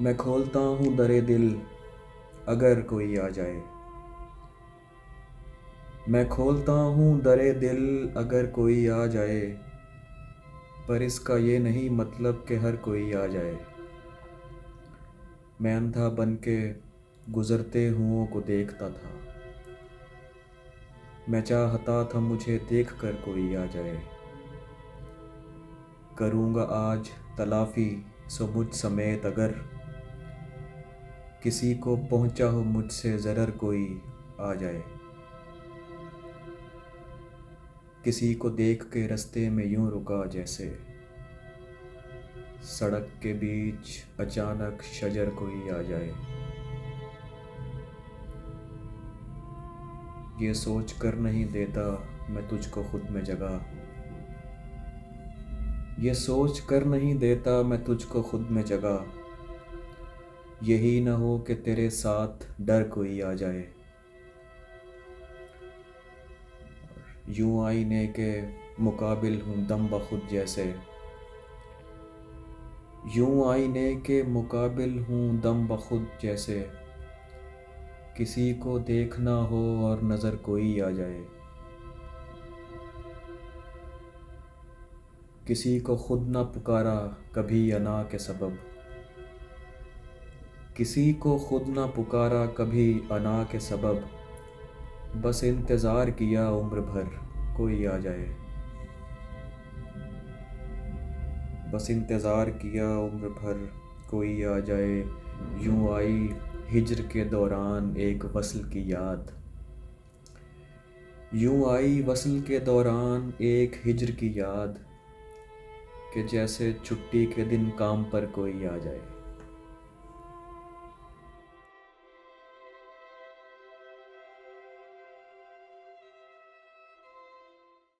मैं खोलता हूँ दरे दिल अगर कोई आ जाए। मैं खोलता हूँ दरे दिल अगर कोई आ जाए। पर इसका ये नहीं मतलब कि हर कोई आ जाए। मैं अंधा बन के गुजरते हुओं को देखता था। मैं चाहता था मुझे देख कर कोई आ जाए। करूँगा आज तलाफी सो मुझ समेत अगर किसी को पहुँचा हो मुझसे ज़रर कोई आ जाए। किसी को देख के रास्ते में यूं रुका जैसे सड़क के बीच अचानक शजर कोई आ जाए। ये सोच कर नहीं देता मैं तुझको खुद में जगह। ये सोच कर नहीं देता मैं तुझको खुद में जगह। यही न हो कि तेरे साथ डर कोई आ जाए। यूं आईने के मुकाबिल हूँ दम बखुद जैसे। यूं आईने के मुकाबिल हूँ दम बखुद जैसे। किसी को देखना हो और नज़र कोई आ जाए। किसी को खुद ना पुकारा कभी अना के सबब। किसी को खुद ना पुकारा कभी अना के सबब। बस इंतज़ार किया उम्र भर कोई आ जाए। बस इंतज़ार किया उम्र भर कोई आ जाए। यूं आई हिज्र के दौरान एक वस्ल की याद। यूं आई वस्ल के दौरान एक हिज्र की याद कि जैसे छुट्टी के दिन काम पर कोई आ जाए।